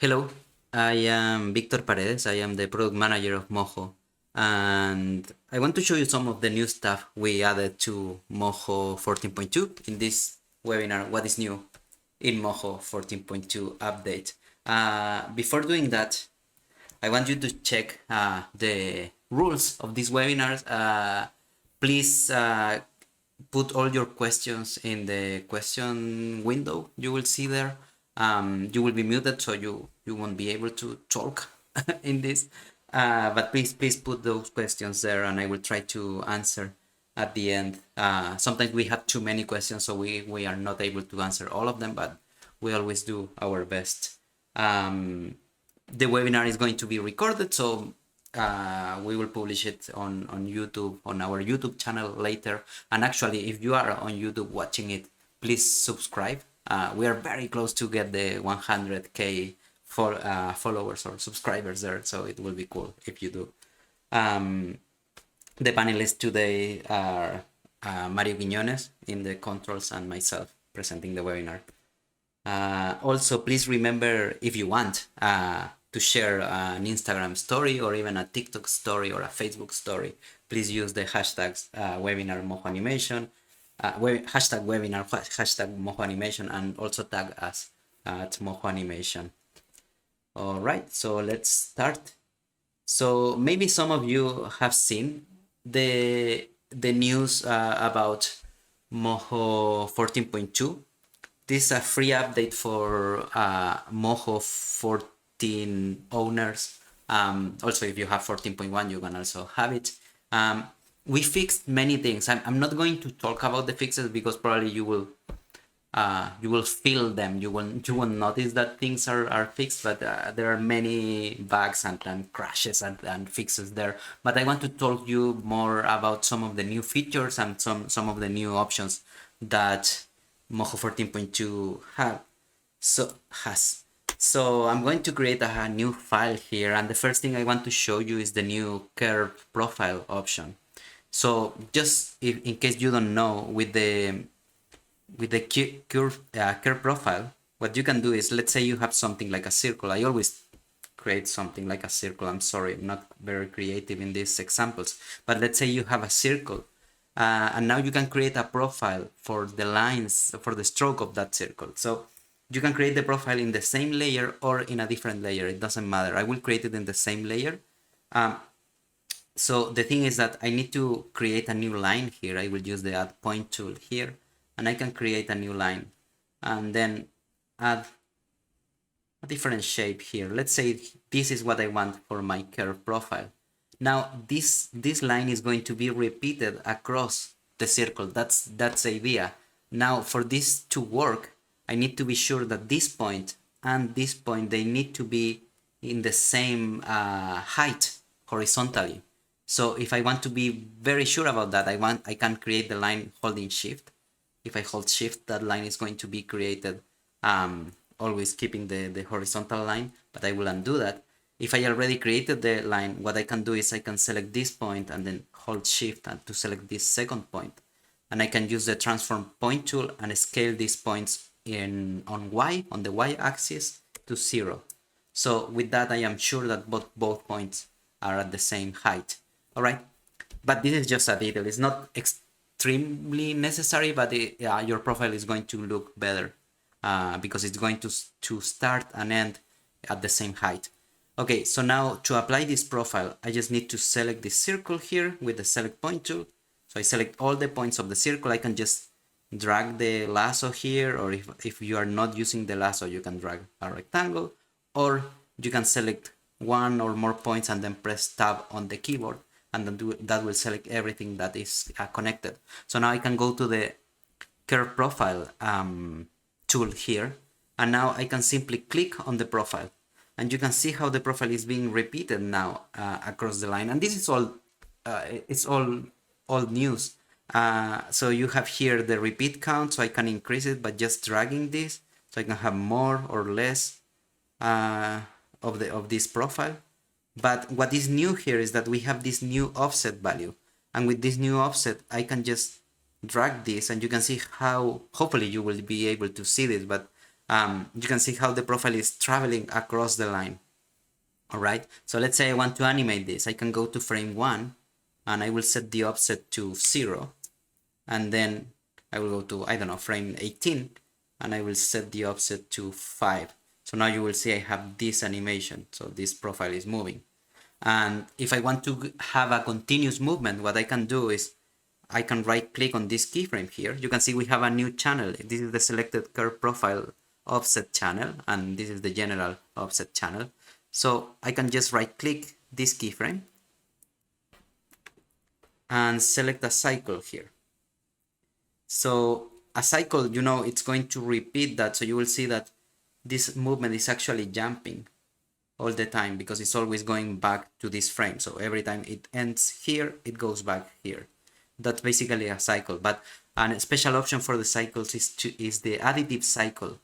Hello, I am Víctor Paredes. I am the product manager of Moho, and I want to show you some of the new stuff we added to Moho 14.2 in this webinar. What is new in Moho 14.2 update? Before doing that, I want you to check the rules of these webinars. Please put all your questions in the question window you will see there. You will be muted, so you won't be able to talk in this. But please put those questions there, and I will try to answer at the end. Sometimes we have too many questions, so we are not able to answer all of them, but we always do our best. The webinar is going to be recorded, so we will publish it on YouTube, on our YouTube channel later. And actually, if you are on YouTube watching it, please subscribe. We are very close to get the 100K followers or subscribers there, so it will be cool if you do. The panelists today are Mario Quiñones in the controls and myself presenting the webinar. Also, please remember, if you want to share an Instagram story or even a TikTok story or a Facebook story, please use the hashtags webinar Moho Animation, hashtag webinar, hashtag Moho Animation, and also tag us at Moho Animation. All right, so let's start. So maybe some of you have seen the news about Moho 14.2. This is a free update for Moho 14 owners. Also, if you have 14.1, you can also have it. We fixed many things. I'm not going to talk about the fixes because probably you will feel them. You won't notice that things are fixed, but there are many bugs and crashes and fixes there. But I want to talk you more about some of the new features and some of the new options that Moho 14.2 has. So I'm going to create a new file here, and the first thing I want to show you is the new curve profile option. So just in case you don't know, with the curve profile, what you can do is, let's say you have something like a circle. I always create something like a circle. I'm sorry, I'm not very creative in these examples, but let's say you have a circle. And now you can create a profile for the lines, for the stroke of that circle. So you can create the profile in the same layer or in a different layer. It doesn't matter. I will create it in the same layer. So the thing is that I need to create a new line here. I will use the add point tool here, and I can create a new line and then add a different shape here. Let's say this is what I want for my curve profile. Now this line is going to be repeated across the circle. That's the idea. Now for this to work, I need to be sure that this point and this point, they need to be in the same height horizontally. So if I want to be very sure about that, I can create the line holding shift. If I hold shift, that line is going to be created, always keeping the horizontal line, but I will undo that. If I already created the line, what I can do is I can select this point and then hold shift and to select this second point. And I can use the transform point tool and scale these points on the y axis to 0. So with that, I am sure that both points are at the same height. All right, but this is just a detail. It's not extremely necessary, but your profile is going to look better because it's going to start and end at the same height. Okay, so now to apply this profile, I just need to select this circle here with the select point tool. So I select all the points of the circle. I can just drag the lasso here, or if you are not using the lasso, you can drag a rectangle, or you can select one or more points and then press tab on the keyboard, and then that will select everything that is connected. So now I can go to the curve profile tool here, and now I can simply click on the profile, and you can see how the profile is being repeated now across the line. And this is all it's all old news. So you have here the repeat count, so I can increase it by just dragging this, so I can have more or less of this profile. But what is new here is that we have this new offset value, and with this new offset I can just drag this, and you can see how, hopefully you will be able to see this, but you can see how the profile is traveling across the line. All right, so let's say I want to animate this. I can go to frame 1 and I will set the offset to 0, and then I will go to, I don't know, frame 18 and I will set the offset to 5. So now you will see I have this animation, so this profile is moving. And if I want to have a continuous movement, what I can do is I can right click on this keyframe here. You can see we have a new channel. This is the selected curve profile offset channel, and this is the general offset channel. So I can just right click this keyframe and select a cycle here. So a cycle, you know, it's going to repeat that. So you will see that this movement is actually jumping all the time because it's always going back to this frame. So every time it ends here, it goes back here. That's basically a cycle. But a special option for the cycles is the additive cycle.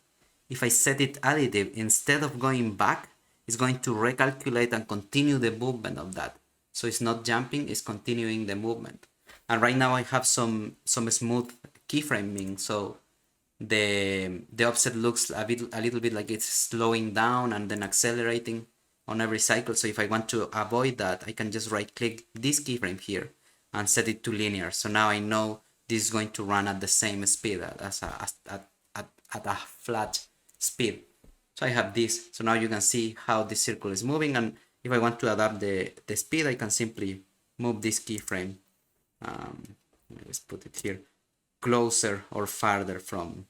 If I set it additive, instead of going back, it's going to recalculate and continue the movement of that. So it's not jumping, it's continuing the movement. And right now I have some smooth keyframing, so the offset looks a little bit like it's slowing down and then accelerating on every cycle. So if I want to avoid that, I can just right click this keyframe here and set it to linear. So now I know this is going to run at the same speed as at a flat speed. So I have this. So now you can see how the circle is moving, and if I want to adapt the speed, I can simply move this keyframe. Let's put it here closer or farther from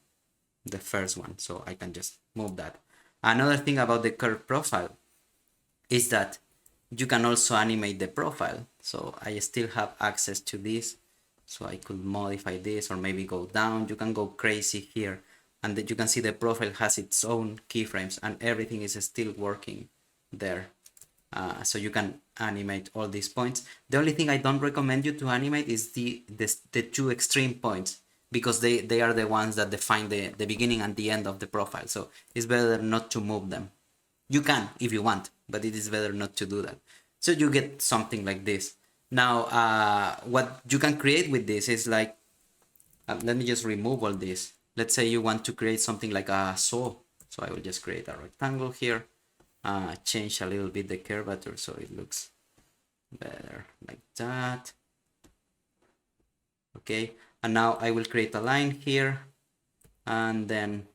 the first one. So I can just move that. Another thing about the curve profile is that you can also animate the profile. So I still have access to this. So I could modify this or maybe go down. You can go crazy here. And then you can see the profile has its own keyframes and everything is still working there. So you can animate all these points. The only thing I don't recommend you to animate is the two extreme points, because they are the ones that define the beginning and the end of the profile. So it's better not to move them. You can if you want, but it is better not to do that. So you get something like this. Now, what you can create with this is like, let me just remove all this. Let's say you want to create something like a saw. So I will just create a rectangle here, change a little bit the curvature so it looks better like that. Okay, and now I will create a line here, and then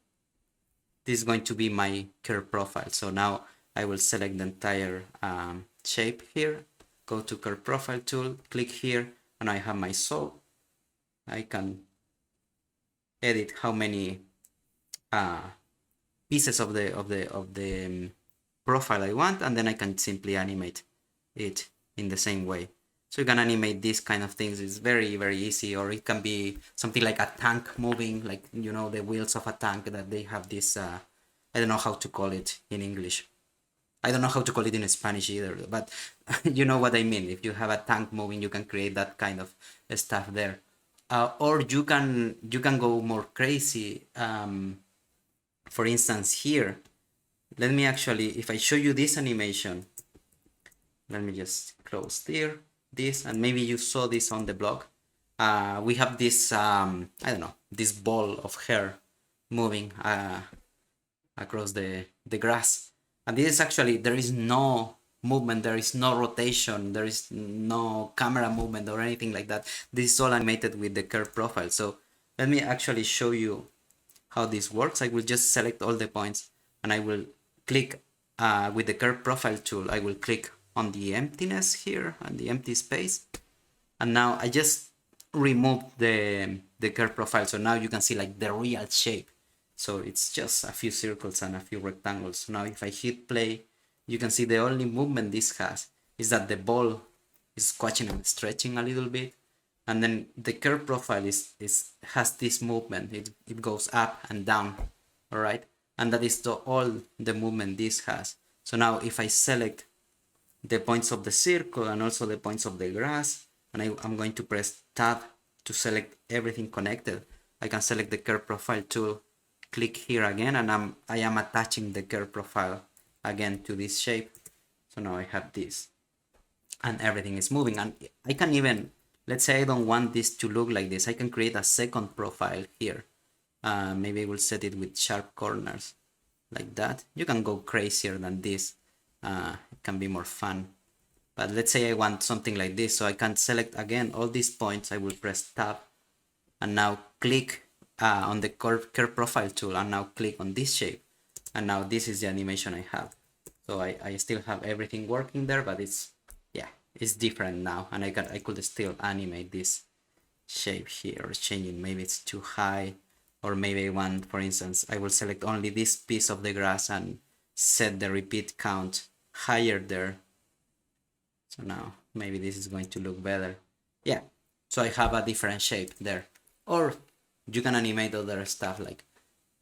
this is going to be my curve profile. So now I will select the entire shape here, go to curve profile tool, click here, and I have my saw. I can edit how many pieces of the profile I want, and then I can simply animate it in the same way. So you can animate these kind of things. It's very, very easy. Or it can be something like a tank moving, like, you know, the wheels of a tank that they have this, I don't know how to call it in English. I don't know how to call it in Spanish either, but you know what I mean. If you have a tank moving, you can create that kind of stuff there. Or you can go more crazy. For instance, here, let me actually, if I show you this animation, let me just close this, and maybe you saw this on the blog. We have this, I don't know, this ball of hair moving across the grass. And this is actually, there is no movement, there is no rotation, there is no camera movement or anything like that. This is all animated with the curve profile. So let me actually show you how this works. I will just select all the points and I will click with the curve profile tool. I will click on the emptiness here and the empty space. And now I just removed the curve profile. So now you can see like the real shape. So it's just a few circles and a few rectangles. So now if I hit play, you can see the only movement this has is that the ball is squashing and stretching a little bit. And then the curve profile has this movement. It goes up and down, all right? And that is all the movement this has. So now if I select the points of the circle and also the points of the grass, and I'm going to press tab to select everything connected, I can select the curve profile tool, click here again, and I am attaching the curve profile again to this shape. So now I have this and everything is moving. And I can even, let's say I don't want this to look like this, I can create a second profile here. Maybe I will set it with sharp corners like that. You can go crazier than this. It can be more fun. But let's say I want something like this, so I can select again all these points. I will press tab and now click on the curve profile tool and now click on this shape. And now this is the animation I have. So I still have everything working there, but it's different now, and I could still animate this shape here, changing, maybe it's too high, or maybe I want, for instance, I will select only this piece of the grass and set the repeat count higher there. So now maybe this is going to look better. Yeah, so I have a different shape there. Or you can animate other stuff, like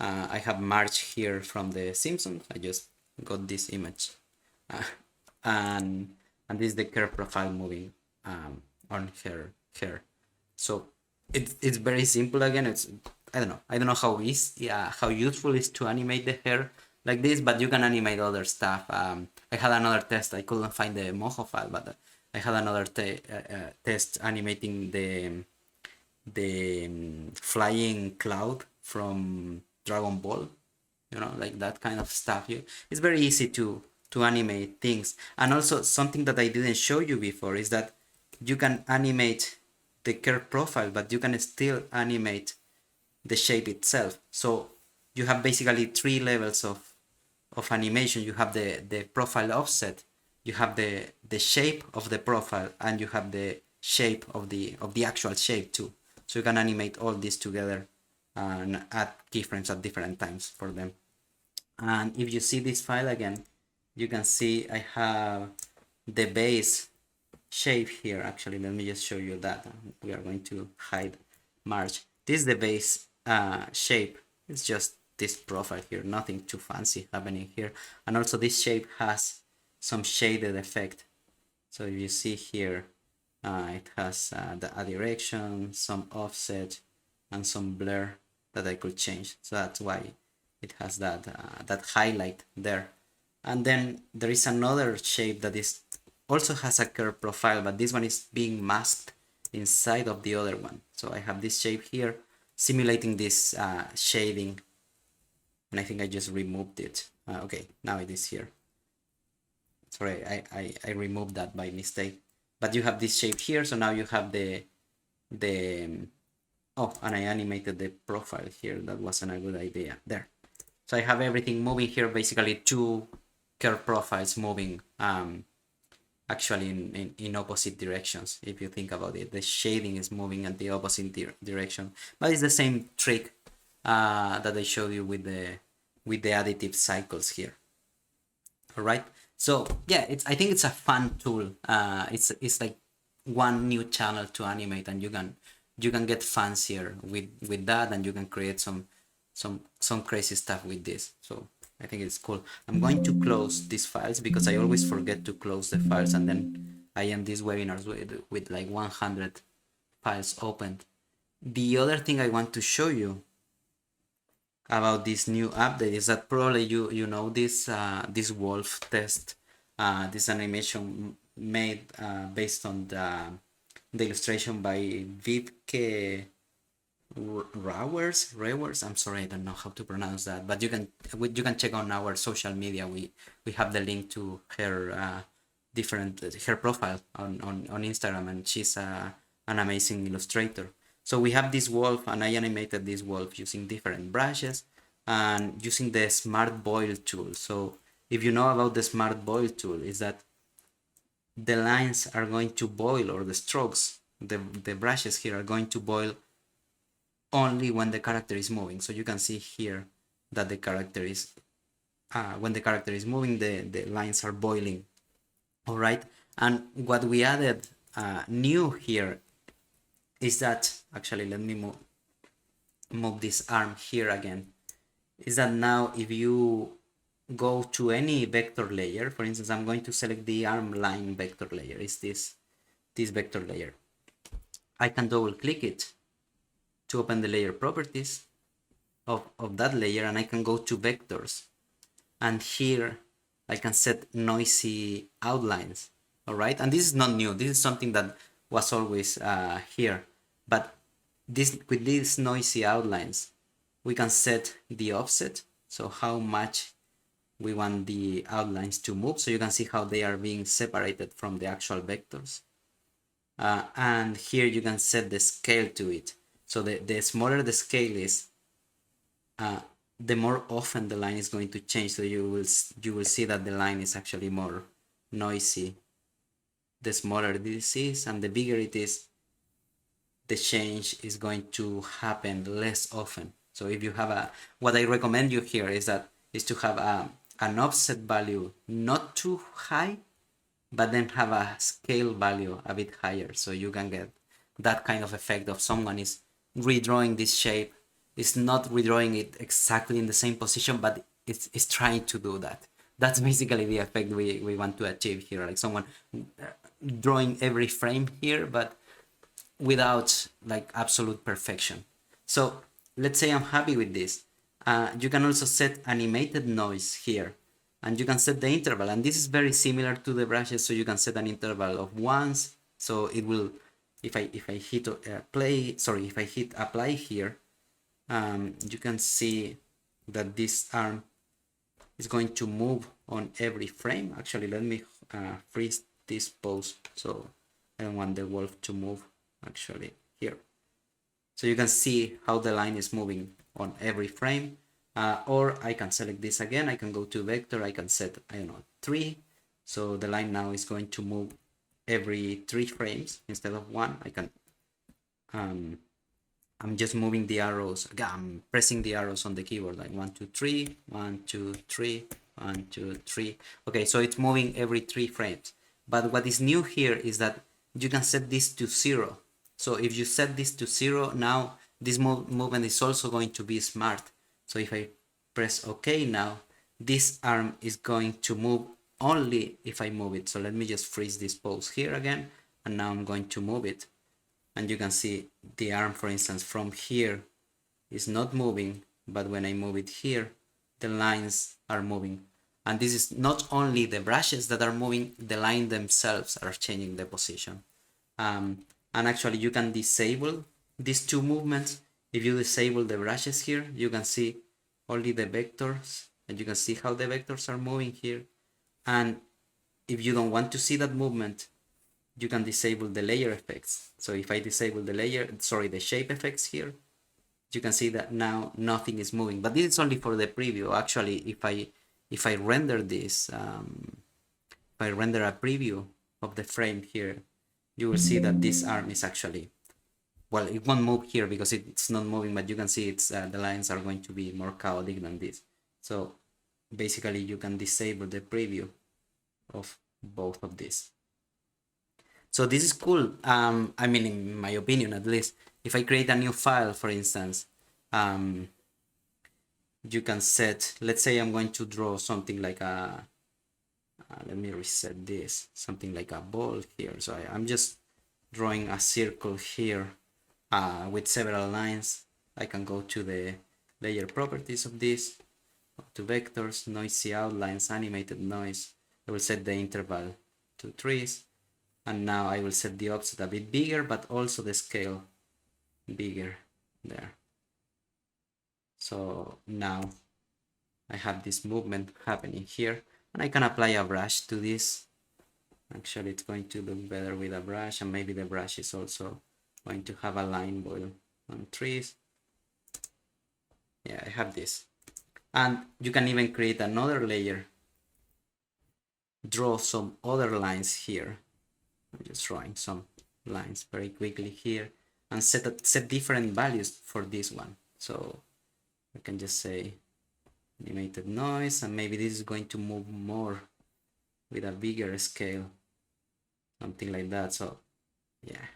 I have Marge here from The Simpsons. I just got this image, and this is the curve profile moving on her hair. So it's very simple. Again, it's I don't know how useful it is to animate the hair like this, but you can animate other stuff. I had another test. I couldn't find the Moho file, but I had another test animating the flying cloud from Dragon Ball, like that kind of stuff. It's very easy to animate things. And also something that I didn't show you before is that you can animate the curve profile, but you can still animate the shape itself. So you have basically 3 levels of animation. You have the profile offset, you have the shape of the profile, and you have the shape of the actual shape too. So you can animate all these together and add keyframes at different times for them. And if you see this file again, you can see I have the base shape here. Actually, let me just show you that. We are going to hide Marge. This is the base shape. It's just this profile here, nothing too fancy happening here. And also this shape has some shaded effect. So if you see here, it has a direction, some offset, and some blur that I could change. So that's why it has that highlight there. And then there is another shape that is also has a curve profile, but this one is being masked inside of the other one. So I have this shape here simulating this shading, and I think I just removed it. Okay, now it is here. Sorry, I removed that by mistake. But you have this shape here, so now you have the oh, and I animated the profile here. That wasn't a good idea. There. So I have everything moving here, basically 2 curve profiles moving actually in opposite directions. If you think about it, the shading is moving at the opposite direction, but it's the same trick that I showed you with the additive cycles here. All right, so yeah, I think it's a fun tool. It's like one new channel to animate, and you can get fancier with that, and you can create some crazy stuff with this. So I think it's cool. I'm going to close these files because I always forget to close the files, and then I end these webinars with like 100 files opened. The other thing I want to show you about this new update is that probably you know this wolf test, this animation made based on the illustration by Wiebke Rewers. I'm sorry, I don't know how to pronounce that, but you can check on our social media. We have the link to her her profile on Instagram, and she's an amazing illustrator. So we have this wolf, and I animated this wolf using different brushes and using the Smart Boil tool. So if you know about the Smart Boil tool, is that the lines are going to boil, or the strokes, the brushes here are going to boil only when the character is moving. So you can see here that the character is when the character is moving, the lines are boiling. All right, and what we added new here is that, actually let me move this arm here again, is that now if you go to any vector layer, for instance, I'm going to select the arm line vector layer, is this vector layer. I can double click it to open the layer properties of that layer, and I can go to vectors, and here I can set noisy outlines. All right, and this is not new, this is something that was always here, but with these noisy outlines, we can set the offset, so how much we want the outlines to move, so you can see how they are being separated from the actual vectors. And here you can set the scale to it. So the smaller the scale is, the more often the line is going to change. So you will see that the line is actually more noisy the smaller this is, and the bigger it is, the change is going to happen less often. So if you have what I recommend you here is to have an offset value not too high, but then have a scale value a bit higher, so you can get that kind of effect of someone is redrawing this shape. It's not redrawing it exactly in the same position, but it's trying to do that. That's basically the effect we want to achieve here, like someone drawing every frame here, but without like absolute perfection. So let's say I'm happy with this. You can also set animated noise here, and you can set the interval, and this is very similar to the brushes, so you can set an interval of once, so it will, if I hit if I hit apply here, you can see that this arm is going to move on every frame. Actually, let me freeze this pose, so I don't want the wolf to move actually here. So you can see how the line is moving on every frame. Or I can select this again, I can go to vector, I can set, I don't know, 3. So the line now is going to move every 3 frames instead of 1. I can, I'm just moving the arrows, again, I'm pressing the arrows on the keyboard, like 1, 2, 3, 1, 2, 3, 1, 2, 3. Okay, so it's moving every 3 frames. But what is new here is that you can set this to 0. So if you set this to 0, now this movement is also going to be smart. So if I press OK now, this arm is going to move only if I move it. So let me just freeze this pose here again, and now I'm going to move it. And you can see the arm, for instance, from here is not moving, but when I move it here, the lines are moving. And this is not only the brushes that are moving, the line themselves are changing the position. And actually you can disable these 2 movements. If you disable the brushes here, you can see only the vectors, and you can see how the vectors are moving here. And if you don't want to see that movement, you can disable the layer effects. So if I disable the shape effects here, you can see that now nothing is moving. But this is only for the preview. Actually, if I render this, if I render a preview of the frame here, you will see that this arm is actually, well, it won't move here because it's not moving, but you can see it's the lines are going to be more chaotic than this. So basically you can disable the preview of both of these. So this is cool. I mean, in my opinion, at least, if I create a new file, for instance, you can set, let's say I'm going to draw something like a, let me reset this, something like a ball here. So I'm just drawing a circle here with several lines. I can go to the layer properties of this, to vectors, noisy outlines, animated noise. I will set the interval to 3, and now I will set the offset a bit bigger, but also the scale bigger there. So now I have this movement happening here, and I can apply a brush to this. Actually, it's going to look better with a brush, and maybe the brush is also going to have a line boil on 3. Yeah, I have this. And you can even create another layer, draw some other lines here. I'm just drawing some lines very quickly here, and set different values for this one. So I can just say animated noise, and maybe this is going to move more with a bigger scale, something like that. So yeah.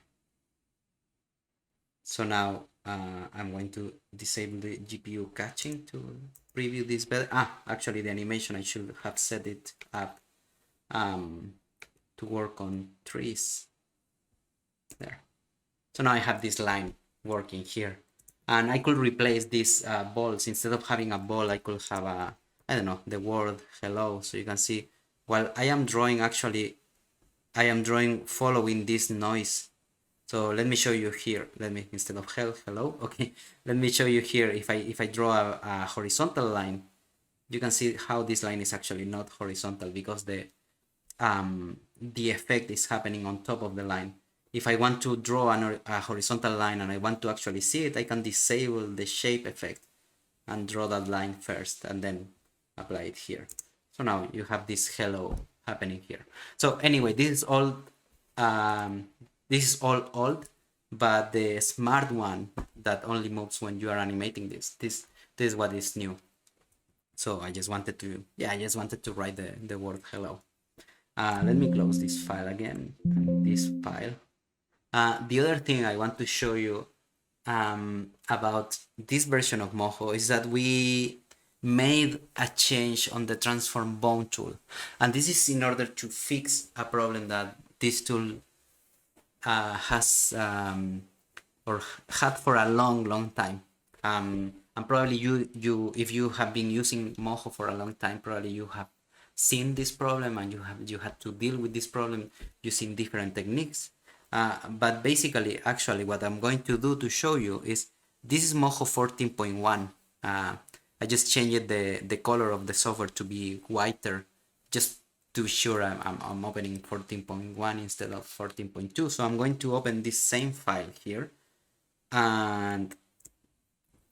So now I'm going to disable the GPU caching to preview this better. Actually the animation, I should have set it up to work on 3s there. So now I have this line working here, and I could replace these balls. Instead of having a ball, I could have a, I don't know, the word hello. So you can see while I am drawing, actually I am drawing following this noise So let me show you here. Let me, instead of hello, okay. Let me show you here. If I draw a horizontal line, you can see how this line is actually not horizontal because the effect is happening on top of the line. If I want to draw a horizontal line and I want to actually see it, I can disable the shape effect and draw that line first and then apply it here. So now you have this hello happening here. So anyway, this is all old, but the smart one that only moves when you are animating this is what is new. So I just wanted to write the word hello. Let me close this file again, and this file. The other thing I want to show you about this version of Moho is that we made a change on the transform bone tool, and this is in order to fix a problem that this tool has or had for a long time. And probably you if you have been using Moho for a long time, probably you have seen this problem and you had to deal with this problem using different techniques. But basically, actually, what I'm going to do to show you is this is Moho 14.1. I just changed the color of the software to be whiter, just to be sure I'm opening 14.1 instead of 14.2. So I'm going to open this same file here, and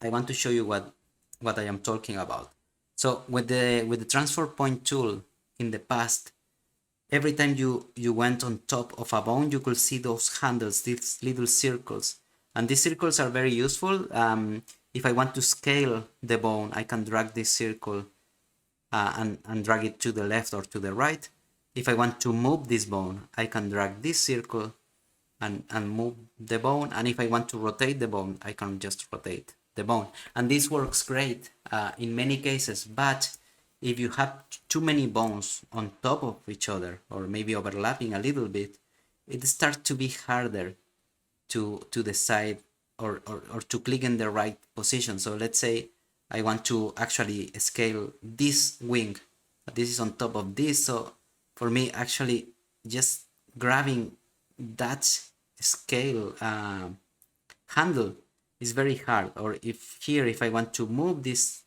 I want to show you what I am talking about. So with the transfer point tool in the past, every time you went on top of a bone, you could see those handles, these little circles. And these circles are very useful. If I want to scale the bone, I can drag this circle and drag it to the left or to the right. If I want to move this bone, I can drag this circle and move the bone. And if I want to rotate the bone, I can just rotate the bone. And this works great in many cases, but if you have too many bones on top of each other, or maybe overlapping a little bit, it starts to be harder to decide or to click in the right position. So let's say I want to actually scale this wing. This is on top of this. So for me, actually just grabbing that scale handle is very hard. Or if I want to move this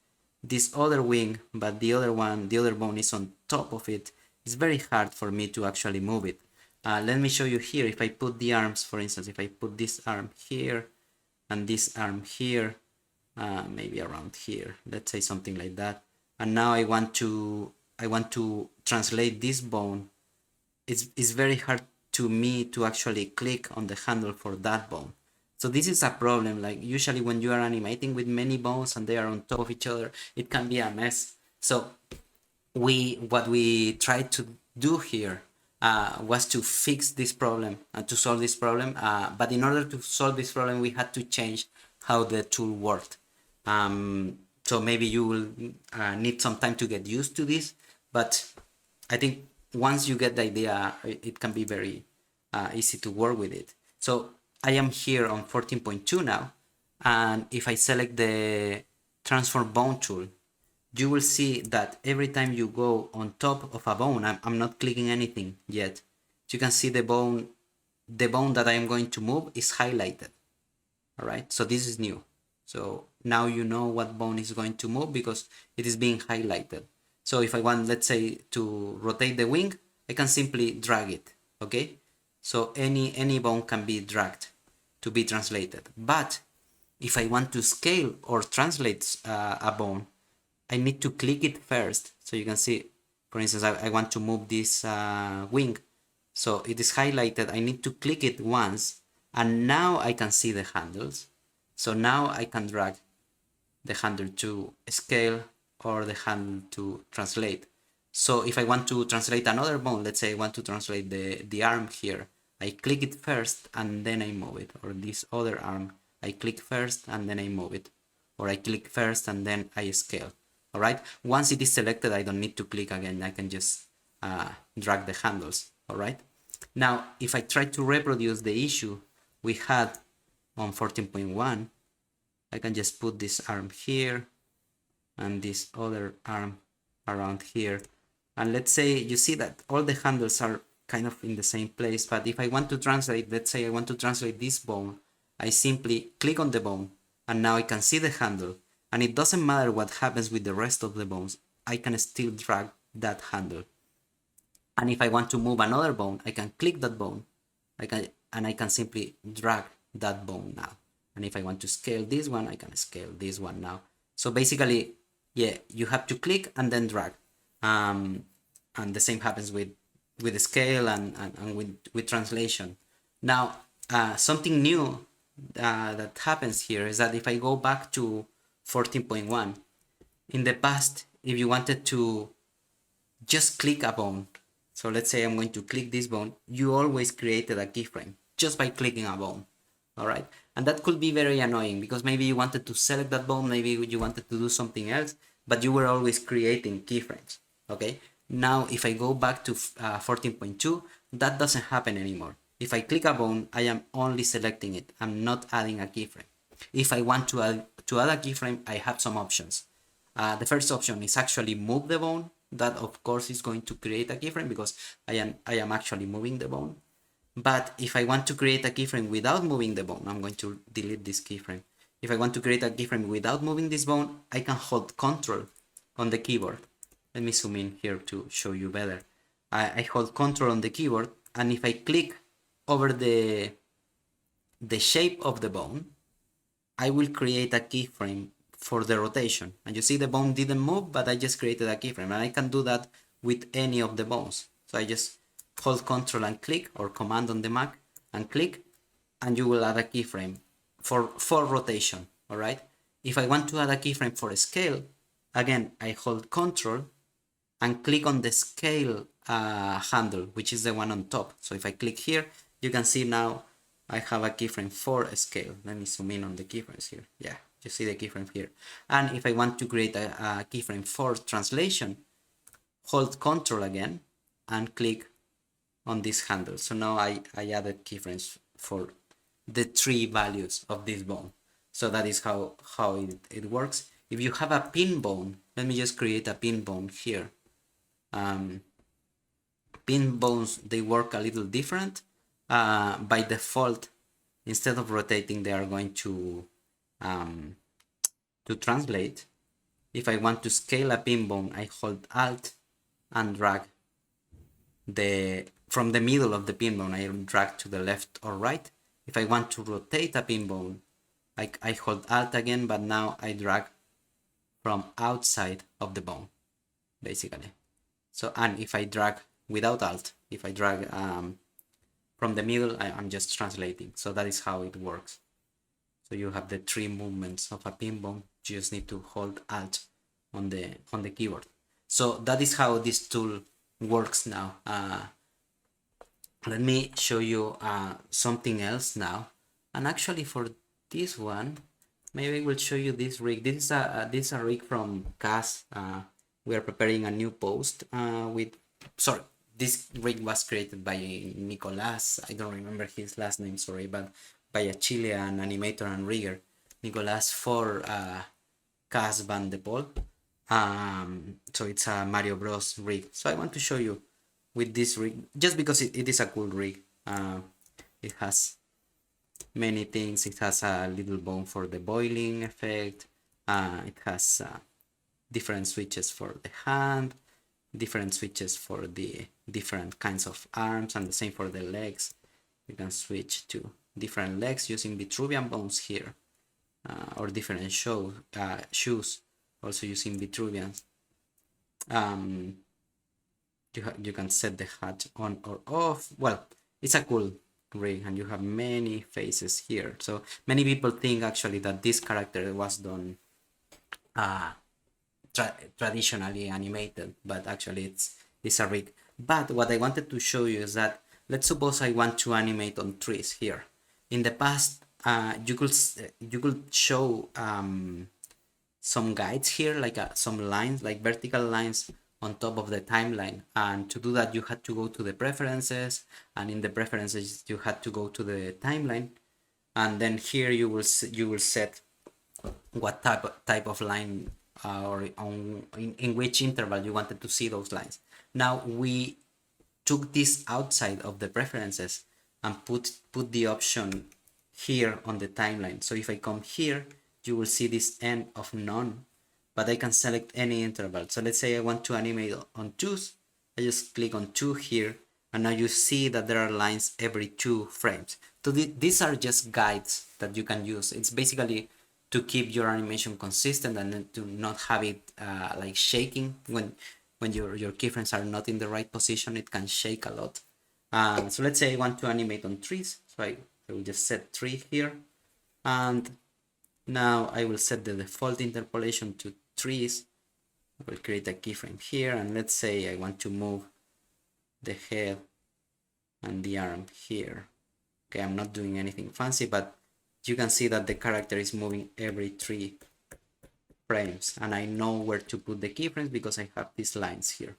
other wing, but the other bone is on top of it, it's very hard for me to actually move it. Let me show you here. If I put the arms, for instance, if I put this arm here and this arm here, maybe around here, let's say something like that, and now I want to translate this bone, it's very hard to me to actually click on the handle for that bone. So this is a problem. Like usually when you are animating with many bones and they are on top of each other, it can be a mess. So what we tried to do here was to fix this problem and to solve this problem. But in order to solve this problem, we had to change how the tool worked. So maybe you will need some time to get used to this, but I think once you get the idea, it can be very easy to work with it. So I am here on 14.2 now, and if I select the transform bone tool, you will see that every time you go on top of a bone, I'm not clicking anything yet. You can see the bone that I am going to move is highlighted. All right, so this is new. So now you know what bone is going to move because it is being highlighted. So if I want, let's say, to rotate the wing, I can simply drag it, okay? So any bone can be dragged to be translated. But if I want to scale or translate a bone, I need to click it first. So you can see, for instance, I want to move this wing. So it is highlighted. I need to click it once, and now I can see the handles. So now I can drag the handle to scale or the handle to translate. So if I want to translate another bone, let's say I want to translate the arm here, I click it first and then I move it. Or this other arm, I click first and then I move it. Or I click first and then I scale. All right. Once it is selected, I don't need to click again. I can just drag the handles. All right. Now, if I try to reproduce the issue we had on 14.1, I can just put this arm here and this other arm around here. And let's say you see that all the handles are kind of in the same place, but if I want to translate, let's say I want to translate this bone, I simply click on the bone, and now I can see the handle, and it doesn't matter what happens with the rest of the bones, I can still drag that handle. And if I want to move another bone, I can click that bone, I can simply drag that bone now. And if I want to scale this one, I can scale this one now. So basically, yeah, you have to click and then drag. And the same happens with the scale and with translation. Now, something new that happens here is that if I go back to 14.1, in the past, if you wanted to just click a bone, so let's say I'm going to click this bone, you always created a keyframe just by clicking a bone. All right, and that could be very annoying because maybe you wanted to select that bone, maybe you wanted to do something else, but you were always creating keyframes. Okay, now if I go back to 14.2, that doesn't happen anymore. If I click a bone, I am only selecting it. I'm not adding a keyframe. If I want to add a keyframe, I have some options. The first option is actually move the bone. That of course is going to create a keyframe because I am actually moving the bone. But if I want to create a keyframe without moving the bone, I'm going to delete this keyframe. If I want to create a keyframe without moving this bone, I can hold Ctrl on the keyboard. Let me zoom in here to show you better. I hold Ctrl on the keyboard, and if I click over the shape of the bone, I will create a keyframe for the rotation. And you see the bone didn't move, but I just created a keyframe. And I can do that with any of the bones. So I just hold Ctrl and click, or Command on the Mac and click, and you will add a keyframe for rotation. All right. If I want to add a keyframe for a scale, again, I hold Ctrl and click on the scale handle, which is the one on top. So if I click here, you can see now I have a keyframe for a scale. Let me zoom in on the keyframes here. Yeah, you see the keyframe here. And if I want to create a keyframe for translation, hold Ctrl again and click on this handle. So now I added keyframes for the 3 values of this bone. So that is how it works. If you have a pin bone, let me just create a pin bone here. Pin bones, they work a little different. By default, instead of rotating, they are going to translate. If I want to scale a pin bone, I hold Alt and drag from the middle of the pin bone, I drag to the left or right. If I want to rotate a pin bone, I hold Alt again, but now I drag from outside of the bone, basically. So, and if I drag without Alt, if I drag from the middle, I'm just translating. So that is how it works. So you have the 3 movements of a pin bone. You just need to hold Alt on the keyboard. So that is how this tool works now. Let me show you something else now. And actually for this one, maybe I will show you this rig. This is a rig from CAS. We are preparing a new post this rig was created by Nicolas. I don't remember his last name, sorry, but by a Chilean animator and rigger, Nicolas, for CAS Van de Pol. So it's a Mario Bros rig. So I want to show you with this rig, just because it is a cool rig. It has many things. It has a little bone for the boiling effect. It has different switches for the hand, different switches for the different kinds of arms, and the same for the legs. You can switch to different legs using Vitruvian bones here, or different shoes, also using Vitruvians. You can set the hatch on or off. Well, it's a cool rig, and you have many faces here. So many people think actually that this character was done traditionally animated, but actually it's a rig. But what I wanted to show you is that, let's suppose I want to animate on trees here. In the past, you could show some guides here, like some lines, like vertical lines on top of the timeline. And to do that, you had to go to the preferences, and in the preferences, you had to go to the timeline, and then here you will set what type of line or in which interval you wanted to see those lines. Now we took this outside of the preferences and put the option here on the timeline. So if I come here, you will see this end of none, but I can select any interval. So let's say I want to animate on 2s. I just click on 2 here, and now you see that there are lines every 2 frames. So these are just guides that you can use. It's basically to keep your animation consistent and to not have it like shaking when your keyframes are not in the right position. It can shake a lot. So let's say I want to animate on 3s. So I will just set 3 here, and now I will set the default interpolation to 3s. I will create a keyframe here, and let's say I want to move the head and the arm here. Okay, I'm not doing anything fancy, but you can see that the character is moving every 3 frames, and I know where to put the keyframes because I have these lines here.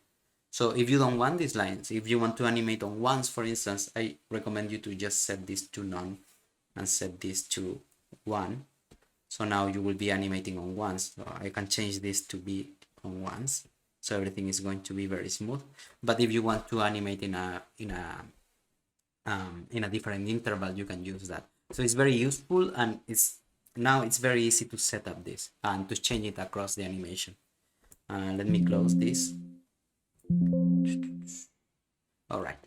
So if you don't want these lines, if you want to animate on 1s, for instance, I recommend you to just set this to none and set this to 1. So now you will be animating on 1s. So I can change this to be on 1s. So everything is going to be very smooth. But if you want to animate in a different interval, you can use that. So it's very useful, and it's very easy to set up this and to change it across the animation. Let me close this. All right.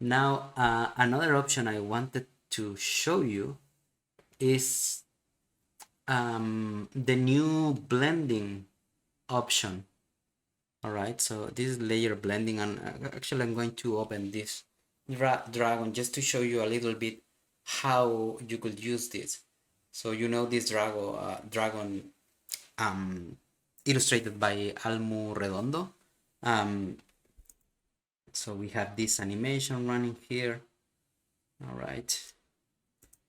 Now another option I wanted to show you is the new blending option. All right, so this is layer blending, and actually I'm going to open this dragon just to show you a little bit how you could use this. So you know this dragon illustrated by Almu Redondo. So we have this animation running here. All right,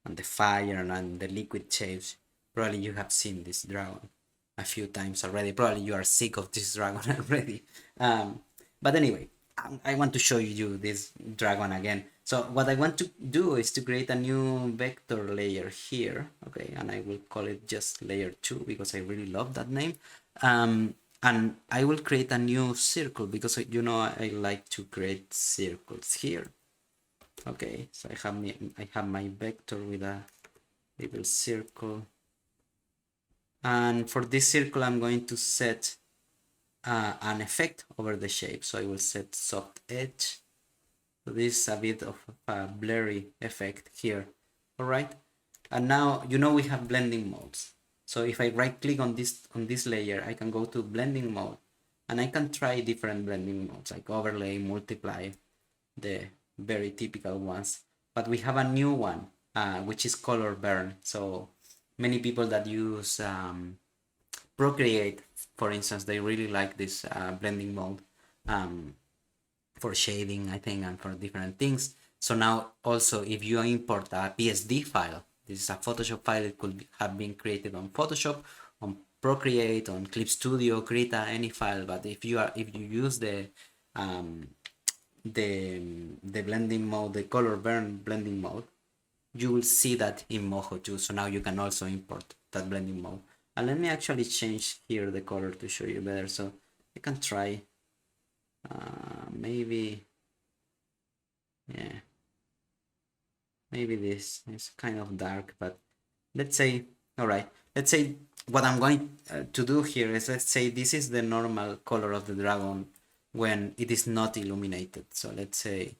and the fire and the liquid shapes. Probably you have seen this dragon a few times already. Probably you are sick of this dragon already. But anyway, I want to show you this dragon again. So what I want to do is to create a new vector layer here. Okay, and I will call it just layer 2 because I really love that name. And I will create a new circle because you know I like to create circles here. Okay, so I have my vector with a little circle. And for this circle, I'm going to set an effect over the shape. So I will set soft edge. So this is a bit of a blurry effect here. All right. And now, you know, we have blending modes. So if I right click on this layer, I can go to blending mode, and I can try different blending modes like overlay, multiply, the very typical ones. But we have a new one, which is color burn. So many people that use Procreate, for instance, they really like this blending mode for shading, I think, and for different things. So now also, if you import a PSD file, this is a Photoshop file, it could have been created on Photoshop, on Procreate, on Clip Studio, Krita, any file. But if you use the blending mode, the color burn blending mode, you will see that in Moho too. So now you can also import that blending mode. And let me actually change here the color to show you better. So I can try maybe, yeah, maybe this is kind of dark, but let's say, all right, let's say what I'm going to do here is, let's say this is the normal color of the dragon when it is not illuminated. So let's say,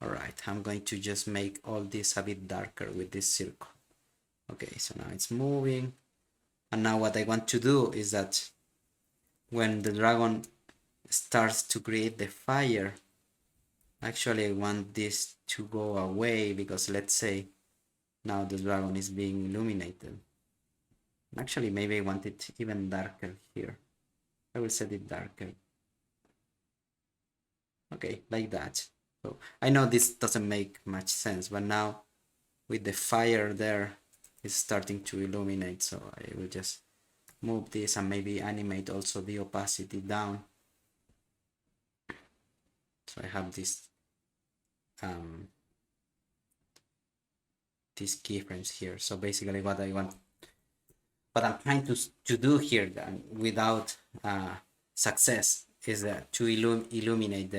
all right, I'm going to just make all this a bit darker with this circle. Okay, so now it's moving. And now what I want to do is that when the dragon starts to create the fire, actually I want this to go away, because let's say now the dragon is being illuminated. Actually, maybe I want it even darker here. I will set it darker. Okay, like that. So I know this doesn't make much sense, but now with the fire there, it's starting to illuminate. So I will just move this and maybe animate also the opacity down. So I have this these keyframes here. So basically what I'm trying to do here without success is to illuminate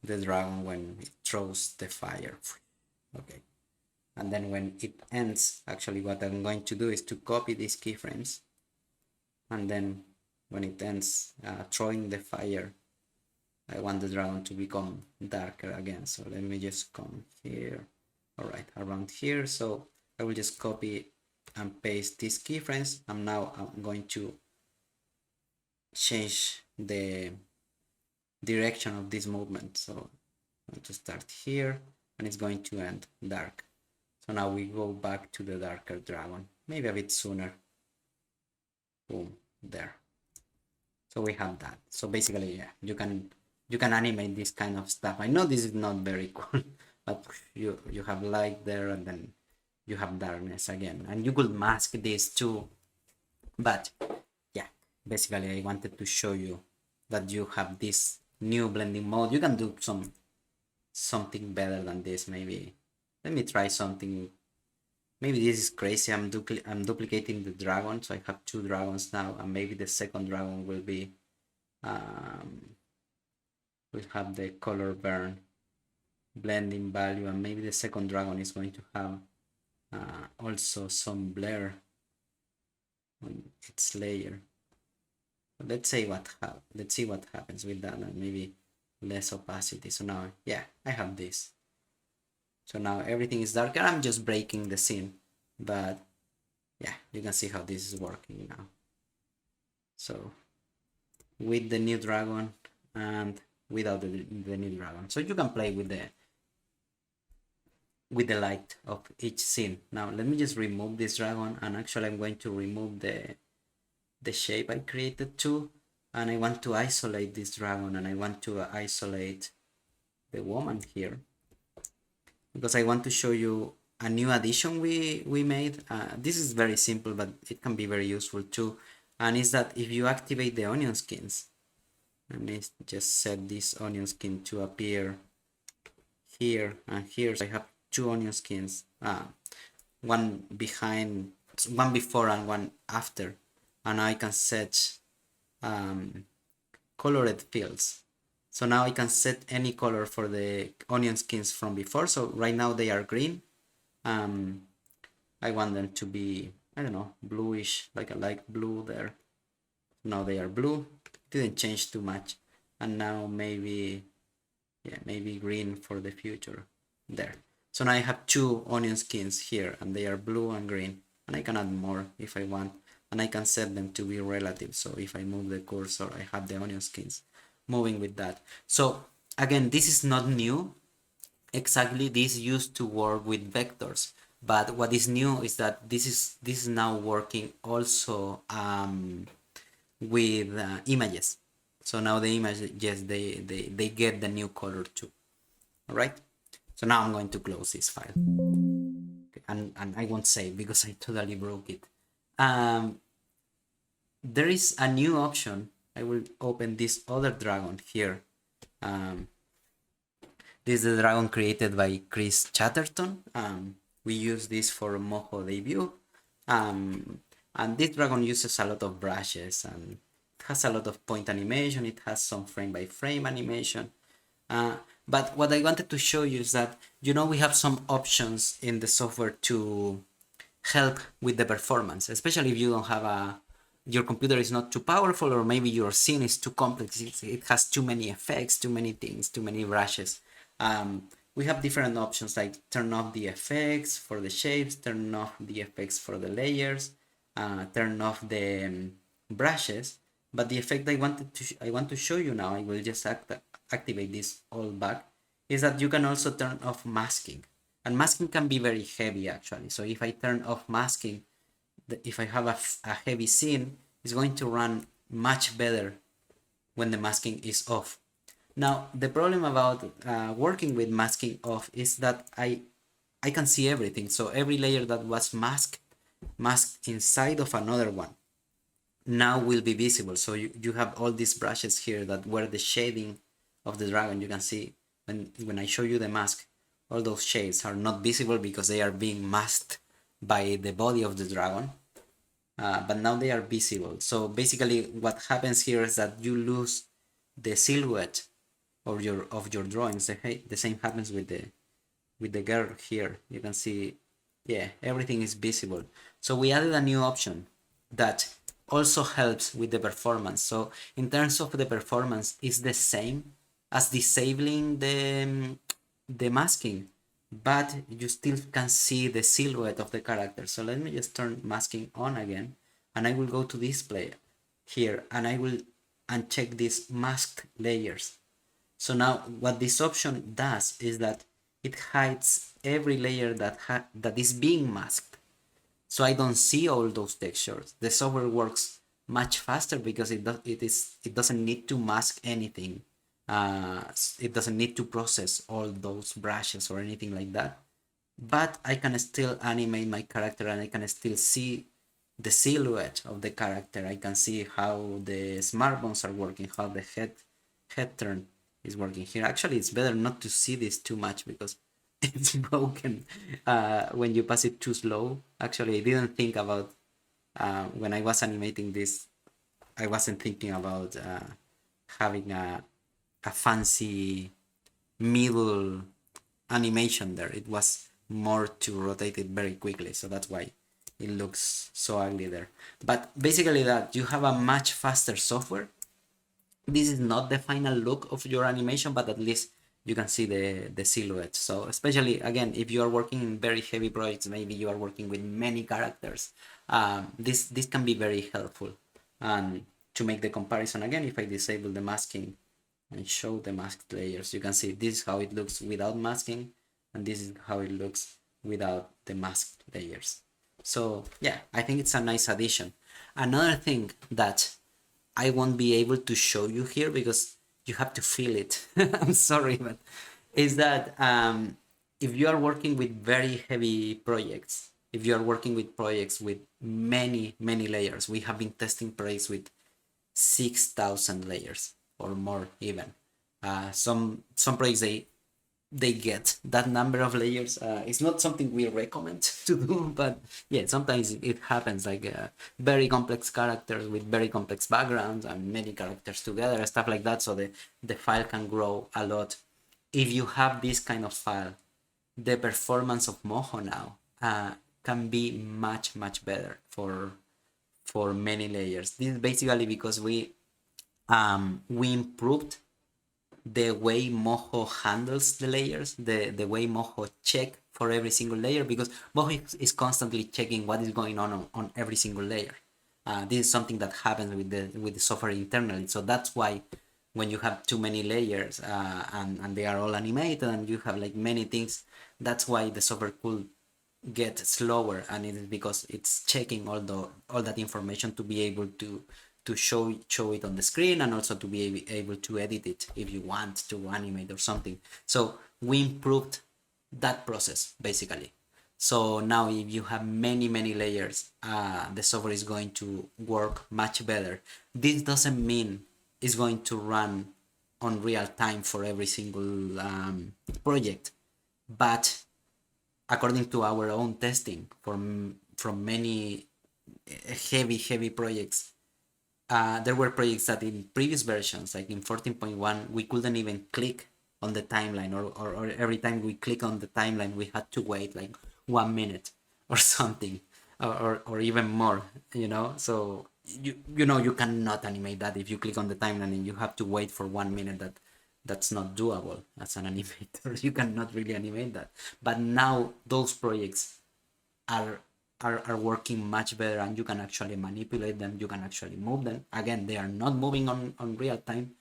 the dragon when it throws the fire. Okay, and then when it ends, actually what I'm going to do is to copy these keyframes, and then when it ends throwing the fire, I want the dragon to become darker again. So let me just come here, all right, around here. So I will just copy and paste these keyframes, and now I'm going to change the direction of this movement. So I'm going to start here, and it's going to end dark. So now we go back to the darker dragon, maybe a bit sooner. Boom, there. So we have that. So basically, yeah, you can animate this kind of stuff. I know this is not very cool, but you have light there, and then you have darkness again, and you could mask this too. But yeah, basically I wanted to show you that you have this new blending mode. You can do something better than this. Maybe let me try something. Maybe this is crazy. I'm duplicating the dragon, so I have 2 dragons now, and maybe the second dragon will be will have the color burn blending value, and maybe the second dragon is going to have also some blur on its layer. Let's see what happens with that, and maybe less opacity. So now, yeah, I have this. So now everything is darker. I'm just breaking the scene, but yeah, you can see how this is working now. So with the new dragon and without the new dragon. So you can play with the light of each scene. Now let me just remove this dragon, and actually I'm going to remove the shape I created too, and I want to isolate this dragon, and I want to isolate the woman here, because I want to show you a new addition we made. This is very simple, but it can be very useful too, and is that if you activate the onion skins, let me just set this onion skin to appear here and here. So I have 2 onion skins, one before and one after, and I can set colored fields. So now I can set any color for the onion skins from before. So right now they are green. I want them to be, I don't know, bluish, like a light blue there. Now they are blue. Didn't change too much. And now maybe, yeah, maybe green for the future there. So now I have 2 onion skins here, and they are blue and green, and I can add more if I want, and I can set them to be relative. So if I move the cursor, I have the onion skins moving with that. So again, this is not new. Exactly, this used to work with vectors, but what is new is that this is now working also with images. So now the images, they get the new color too. All right. So now I'm going to close this file, okay, and I won't save because I totally broke it. There is a new option. I will open this other dragon here. This is the dragon created by Chris Chatterton. We use this for Moho debut. And this dragon uses a lot of brushes, and it has a lot of point animation. It has some frame by frame animation. But what I wanted to show you is that, you know, we have some options in the software to help with the performance, especially if you don't have your computer is not too powerful, or maybe your scene is too complex. It has too many effects, too many things, too many brushes. We have different options, like turn off the effects for the shapes, turn off the effects for the layers, turn off the brushes. But the effect I want to show you now, I will just activate this all back, is that you can also turn off masking, and masking can be very heavy actually. So if I turn off masking, if I have a heavy scene, it's going to run much better when the masking is off. Now the problem about working with masking off is that I can see everything. So every layer that was masked inside of another one now will be visible. So you have all these brushes here that were the shading of the dragon. You can see when I show you the mask, all those shades are not visible because they are being masked by the body of the dragon. But now they are visible. So basically what happens here is that you lose the silhouette of your drawings. The same happens with the girl here. You can see, yeah, everything is visible. So we added a new option that also helps with the performance. So in terms of the performance, it's the same as disabling the masking, but you still can see the silhouette of the character. So let me just turn masking on again, and I will go to display here, and I will uncheck these masked layers. So now what this option does is that it hides every layer that is being masked. So I don't see all those textures. The software works much faster because it doesn't need to mask anything. It doesn't need to process all those brushes or anything like that. But I can still animate my character, and I can still see the silhouette of the character. I can see how the smart bones are working, how the head turn is working here. Actually, it's better not to see this too much because it's broken when you pass it too slow. Actually, I didn't think about when I was animating this. I wasn't thinking about having a fancy middle animation there. It was more to rotate it very quickly, so that's why it looks so ugly there. But basically that you have a much faster software. This is not the final look of your animation, but at least you can see the silhouette. So especially again, if you are working in very heavy projects, maybe you are working with many characters, this can be very helpful. And to make the comparison again, if I disable the masking and show the masked layers, you can see this is how it looks without masking, and this is how it looks without the masked layers. So yeah, I think it's a nice addition. Another thing that I won't be able to show you here because you have to feel it. I'm sorry, but is that if you are working with very heavy projects, if you are working with projects with many layers, we have been testing projects with 6,000 layers or more even. Some projects they get that number of layers. It's not something we recommend to do, but yeah, sometimes it happens, like very complex characters with very complex backgrounds and many characters together, stuff like that. So the file can grow a lot. If you have this kind of file, the performance of Moho now can be much better for many layers. This is basically because we improved the way Moho handles the layers, the way Moho check for every single layer, because Moho is constantly checking what is going on every single layer. This is something that happens with the software internally. So that's why when you have too many layers and they are all animated and you have like many things, that's why the software could get slower, and it is because it's checking all that information to be able to show it on the screen, and also to be able to edit it if you want to animate or something. So we improved that process basically. So now if you have many layers, the software is going to work much better. This doesn't mean it's going to run on real time for every single project, but according to our own testing from many heavy projects, there were projects that in previous versions, like in 14.1, we couldn't even click on the timeline, or every time we click on the timeline, we had to wait like 1 minute or something, or even more, So you cannot animate that if you click on the timeline and you have to wait for 1 minute. That's not doable as an animator. You cannot really animate that. But now those projects are working much better, and you can actually manipulate them, you can actually move them. Again, they are not moving on real time,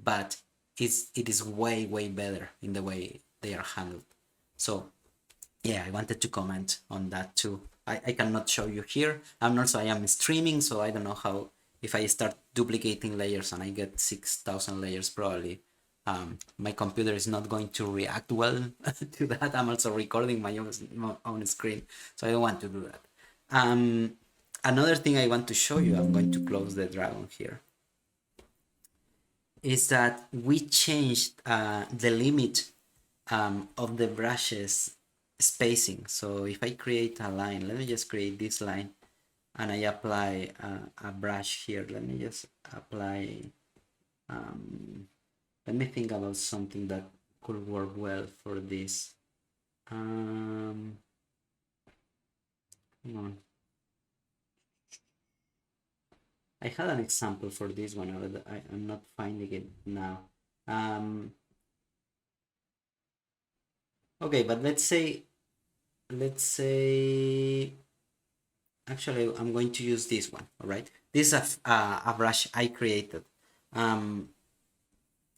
but it is way better in the way they are handled. So yeah, I wanted to comment on that too. I cannot show you here. I am streaming, so I don't know how, if I start duplicating layers and I get 6,000 layers, probably my computer is not going to react well to that. I'm also recording my own screen, so I don't want to do that. Another thing I want to show you, I'm going to close the dragon here, is that we changed the limit of the brushes spacing. So if I create a line, let me just create this line, and I apply a brush here. Let me just apply Let me think about something that could work well for this. Hang on. I had an example for this one, but I'm not finding it now. Okay, but let's say, actually, I'm going to use this one, all right? This is a brush I created.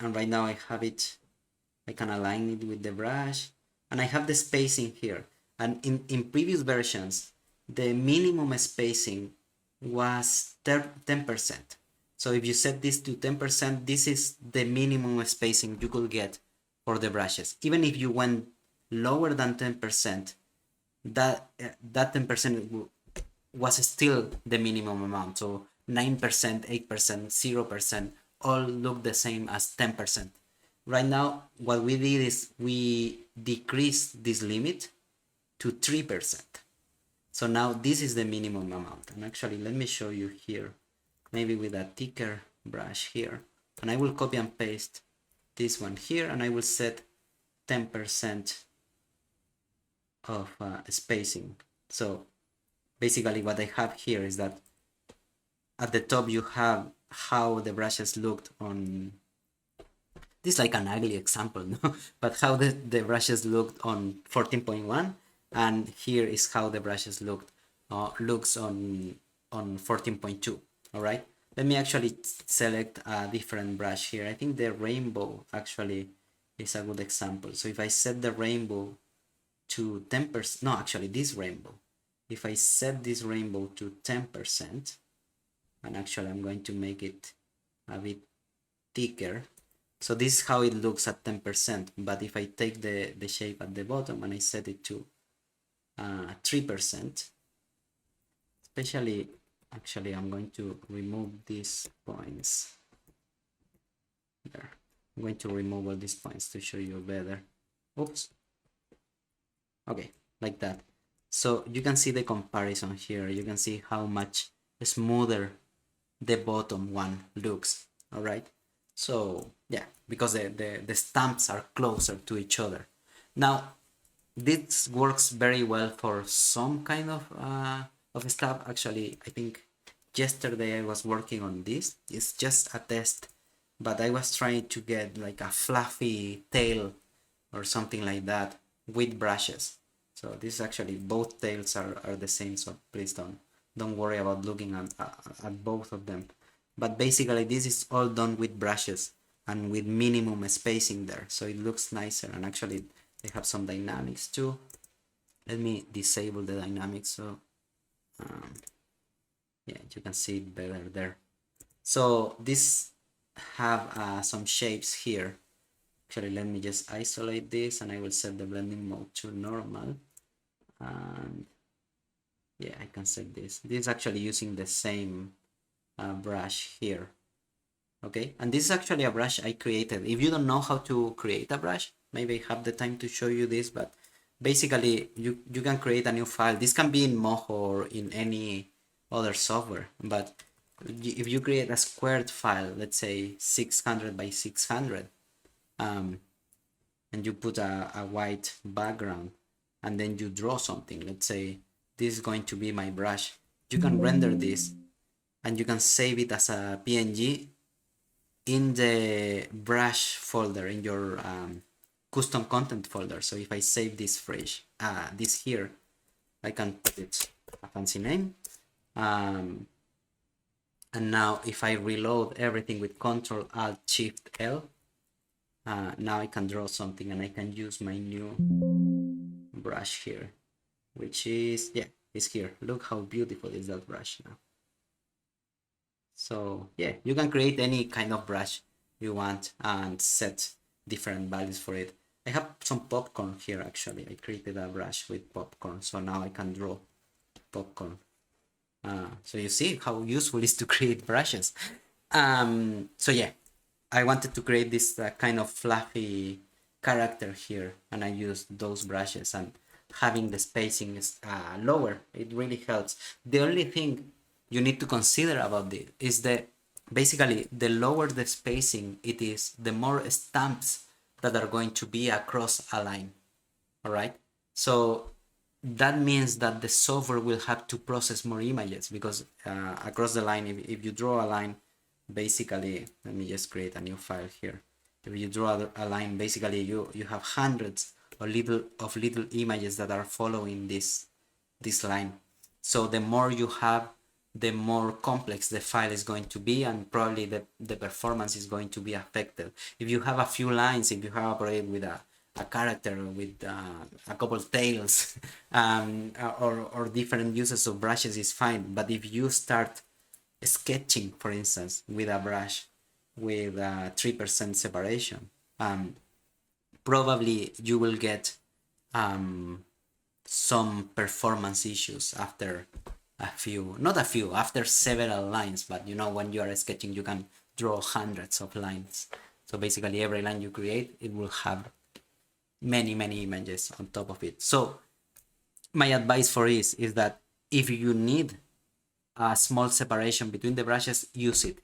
And right now I have it, I can align it with the brush, and I have the spacing here. And in previous versions, the minimum spacing was 10%. So if you set this to 10%, this is the minimum spacing you could get for the brushes. Even if you went lower than 10%, that 10% was still the minimum amount. So 9%, 8%, 0% all look the same as 10%. Right now, what we did is we decreased this limit to 3%. So now this is the minimum amount. And actually, let me show you here, maybe with a thicker brush here. And I will copy and paste this one here, and I will set 10% of spacing. So basically what I have here is that at the top you have how the brushes looked on, this is like an ugly example, no? But how the brushes looked on 14.1, and here is how the brushes looks on 14.2. All right, let me actually select a different brush here. I think the rainbow actually is a good example. So if I set the rainbow to 10%, no, actually this rainbow, if I set this rainbow to 10%, and actually I'm going to make it a bit thicker. So this is how it looks at 10%, but if I take the shape at the bottom and I set it to 3%, especially, actually I'm going to remove these points. There. I'm going to remove all these points to show you better. Oops. Okay, like that. So you can see the comparison here. You can see how much smoother the bottom one looks. All right. So yeah, because the stamps are closer to each other. Now, this works very well for some kind of stuff. Actually, I think yesterday I was working on this. It's just a test, but I was trying to get like a fluffy tail or something like that with brushes. So this is actually, both tails are the same, so please don't worry about looking at both of them. But basically this is all done with brushes and with minimum spacing there, so it looks nicer. And actually they have some dynamics too. Let me disable the dynamics so yeah, you can see it better there. So this have some shapes here. Actually, let me just isolate this, and I will set the blending mode to normal. And yeah, I can set this. This is actually using the same brush here. Okay, and this is actually a brush I created. If you don't know how to create a brush, maybe I have the time to show you this, but basically you can create a new file. This can be in Moho or in any other software, but if you create a squared file, let's say 600 by 600, and you put a white background, and then you draw something, let's say this is going to be my brush, you can render this and you can save it as a PNG in the brush folder in your custom content folder. So if I save this phrase, this here, I can put it a fancy name. And now if I reload everything with Ctrl Alt Shift L, now I can draw something, and I can use my new brush here, which is, yeah, it's here. Look how beautiful is that brush now. So yeah, you can create any kind of brush you want and set different values for it. I have some popcorn here. Actually, I created a brush with popcorn, so now I can draw popcorn. So you see how useful it is to create brushes. So yeah, I wanted to create this kind of fluffy character here, and I used those brushes, and having the spacing is lower, it really helps. The only thing you need to consider about this is the basically the lower the spacing it is, the more stamps that are going to be across a line. All right, so that means that the software will have to process more images, because across the line, if you draw a line, basically, let me just create a new file here. If you draw a line, basically you have hundreds of little images that are following this line. So the more you have, the more complex the file is going to be, and probably the performance is going to be affected. If you have a few lines, if you have a project with a character with a couple of tails or different uses of brushes, is fine. But if you start sketching, for instance, with a brush with 3% separation, probably you will get some performance issues after after several lines. But you know, when you are sketching, you can draw hundreds of lines. So basically every line you create, it will have many images on top of it. So my advice for this is that if you need a small separation between the brushes, use it.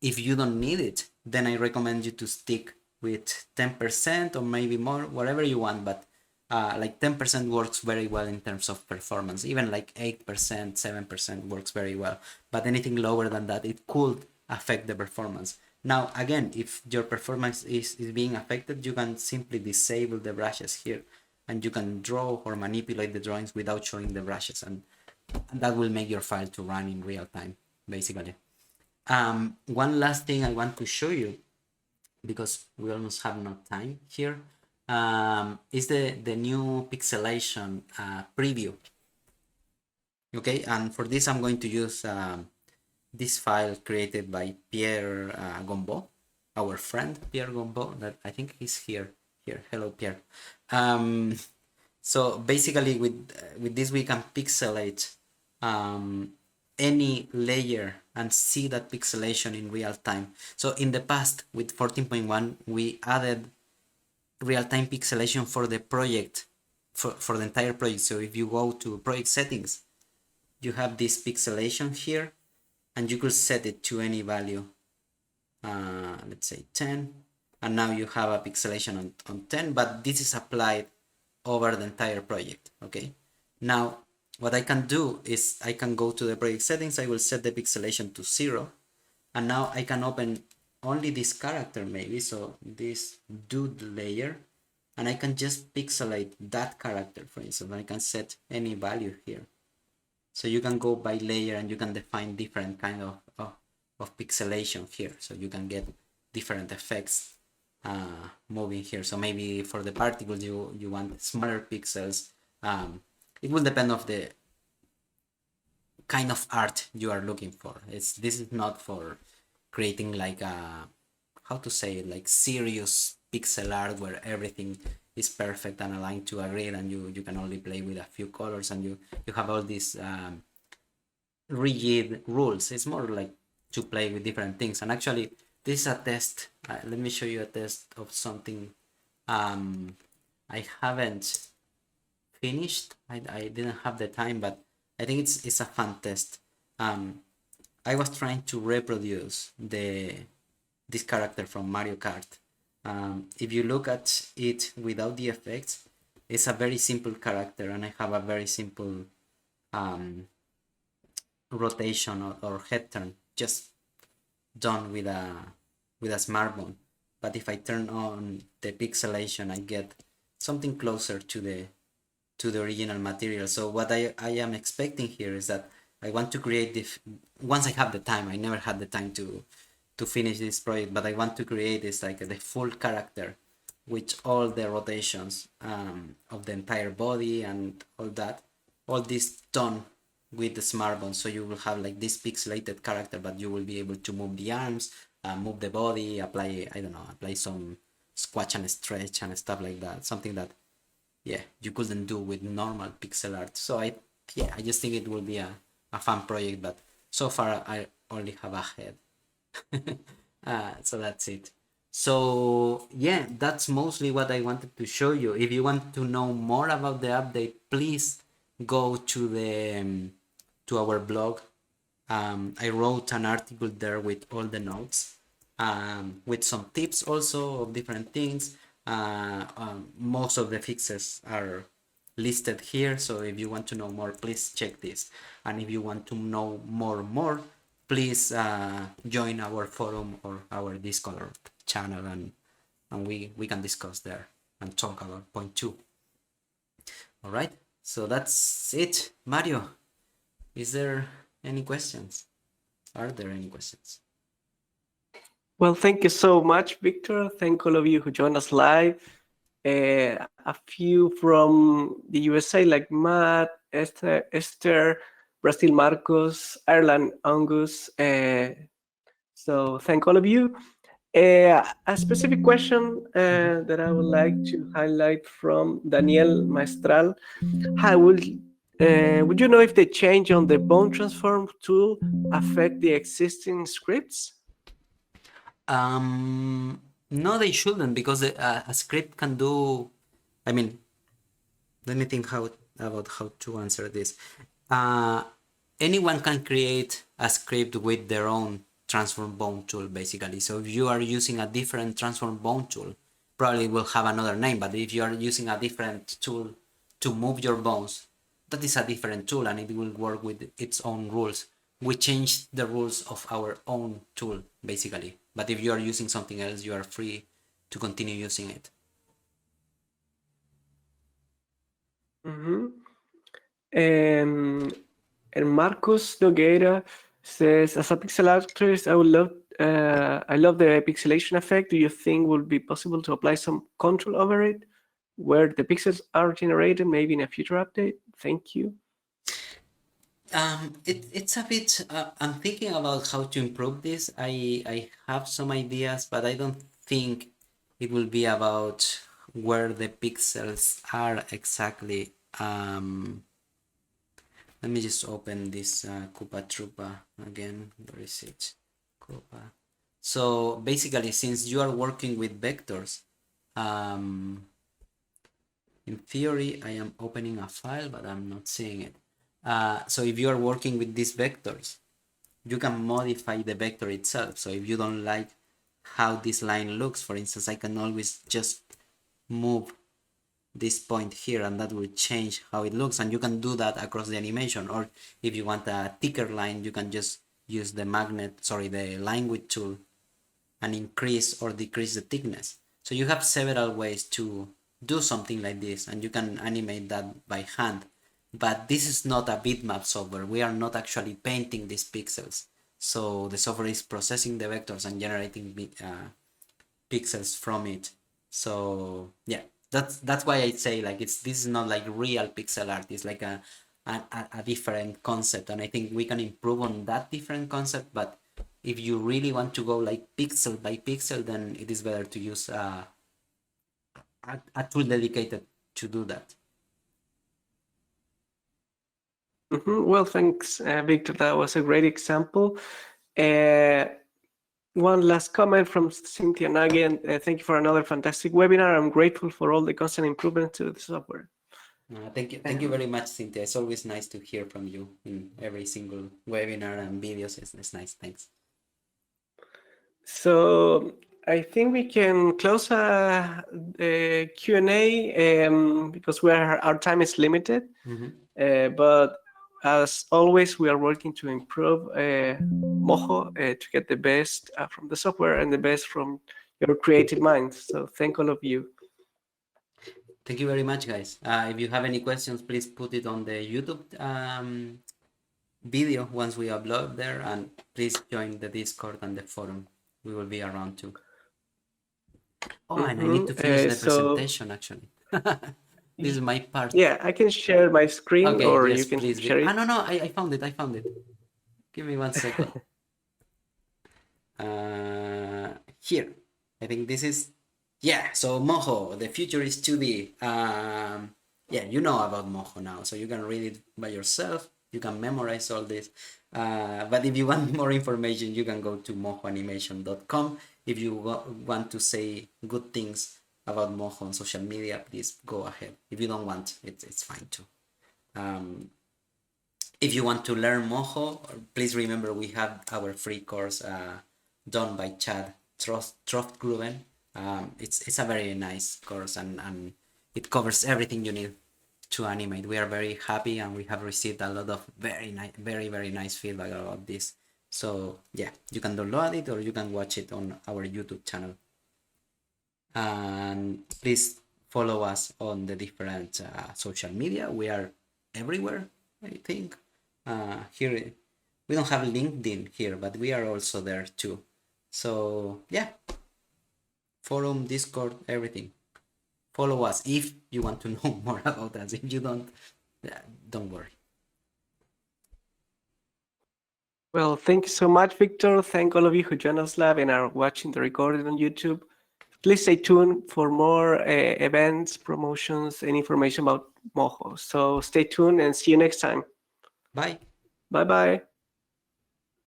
If you don't need it, then I recommend you to stick with 10% or maybe more, whatever you want. But like 10% works very well in terms of performance. Even like 8%, 7% works very well. But anything lower than that, it could affect the performance. Now, again, if your performance is being affected, you can simply disable the brushes here, and you can draw or manipulate the drawings without showing the brushes, and that will make your file to run in real time, basically. One last thing I want to show you, because we almost have no time here, is the new Pixelation preview. Okay, and for this I'm going to use this file created by Pierre Gombeau, our friend Pierre Gombeau, that I think he's here. Hello, Pierre. So basically with this we can pixelate any layer and see that pixelation in real time. So in the past with 14.1 we added real-time pixelation for the project, for the entire project. So if you go to project settings, you have this pixelation here, and you could set it to any value, let's say 10, and now you have a pixelation on 10, but this is applied over the entire project. Okay, now what I can do is I can go to the project settings, I will set the pixelation to 0, and now I can open only this character maybe, so this dude layer, and I can just pixelate that character, for instance. I can set any value here. So you can go by layer and you can define different kind of pixelation here. So you can get different effects moving here. So maybe for the particles you want smaller pixels. It will depend of the kind of art you are looking for. This is not for creating like a, how to say it, like serious pixel art where everything is perfect and aligned to a grid, and you can only play with a few colors, and you have all these rigid rules. It's more like to play with different things. And actually this is a test. Let me show you a test of something I haven't finished. I didn't have the time, but I think it's a fun test. I was trying to reproduce this character from Mario Kart. If you look at it without the effects, it's a very simple character, and I have a very simple rotation or head turn just done with a smartphone. But if I turn on the pixelation, I get something closer to the original material. So what I am expecting here is that I want to create this once I have the time. I never had the time to finish this project, but I want to create this like the full character with all the rotations of the entire body and all that, all this done with the smartphone. So you will have like this pixelated character, but you will be able to move the arms, move the body, apply, I don't know, apply some squash and stretch and stuff like that, something that you couldn't do with normal pixel art. So I just think it will be a fun project, but so far I only have a head. So that's it. So that's mostly what I wanted to show you. If you want to know more about the update, please go to our blog, I wrote an article there with all the notes, with some tips also of different things. Most of the fixes are listed here, so if you want to know more, please check this. And if you want to know more, please join our forum or our Discord channel, and we can discuss there and talk about point 2. All right, so that's it. Mario, is there any questions? Are there any questions? Well, thank you so much, Victor. Thank all of you who joined us live. A few from the USA, like Matt, Esther, Brazil, Marcos, Ireland, Angus. So thank all of you. A specific question that I would like to highlight from Daniel Maestral. Hi, would you know if the change on the bone transform tool affect the existing scripts? No, they shouldn't, because a script can do. I mean, let me think about how to answer this. Anyone can create a script with their own transform bone tool, basically. So if you are using a different transform bone tool, probably will have another name. But if you are using a different tool to move your bones, that is a different tool, and it will work with its own rules. We changed the rules of our own tool, basically. But if you are using something else, you are free to continue using it. Mm-hmm. And Marcos Nogueira says, as a pixel artist, I love the pixelation effect. Do you think would be possible to apply some control over it, where the pixels are generated, maybe in a future update? Thank you. It's a bit. I'm thinking about how to improve this. I have some ideas, but I don't think it will be about where the pixels are exactly. Let me just open this Koopa Troopa again. Where is it? Koopa. So basically, since you are working with vectors, in theory, I am opening a file, but I'm not seeing it. So if you are working with these vectors, you can modify the vector itself. So if you don't like how this line looks, for instance, I can always just move this point here, and that will change how it looks, and you can do that across the animation. Or if you want a thicker line, you can just use the the line width tool and increase or decrease the thickness. So you have several ways to do something like this, and you can animate that by hand. But this is not a bitmap software. We are not actually painting these pixels. So the software is processing the vectors and generating pixels from it. So yeah, that's why I say, like, this is not like real pixel art. It's like a different concept, and I think we can improve on that different concept. But if you really want to go like pixel by pixel, then it is better to use a tool dedicated to do that. Well, thanks, Victor. That was a great example. One last comment from Cynthia Nugget. Thank you for another fantastic webinar. I'm grateful for all the constant improvements to the software. Thank you very much, Cynthia. It's always nice to hear from you in every single webinar and videos. It's nice. Thanks. So I think we can close the Q&A because our time is limited. But as always, we are working to improve Moho to get the best from the software and the best from your creative minds. So thank all of you. Thank you very much, guys. If you have any questions, please put it on the YouTube video once we upload there, and please join the Discord and the forum. We will be around too. Oh, and I need to finish the presentation, actually. This is my part. Yeah, I can share my screen, okay, or yes, you can please share it. No, I found it. Give me 1 second. Here, I think this is, yeah, so Moho, the future is 2D. Yeah, you know about Moho now, so you can read it by yourself. You can memorize all this. But if you want more information, you can go to mohoanimation.com. If you want to say good things about Moho on social media, please go ahead. If you don't want, it's fine too. If you want to learn Moho, please remember we have our free course done by Chad Troftgruben. It's a very nice course, and it covers everything you need to animate. We are very happy, and we have received a lot of very nice feedback about this. So yeah, you can download it or you can watch it on our YouTube channel. And please follow us on the different social media. We are everywhere, I think. Here we don't have LinkedIn here, but we are also there too. So yeah, forum, Discord, everything. Follow us if you want to know more about us. If you don't worry. Well, thank you so much, Victor. Thank all of you who joined us live and are watching the recording on YouTube. Please stay tuned for more events, promotions, and information about Moho. So stay tuned and see you next time. Bye. Bye-bye.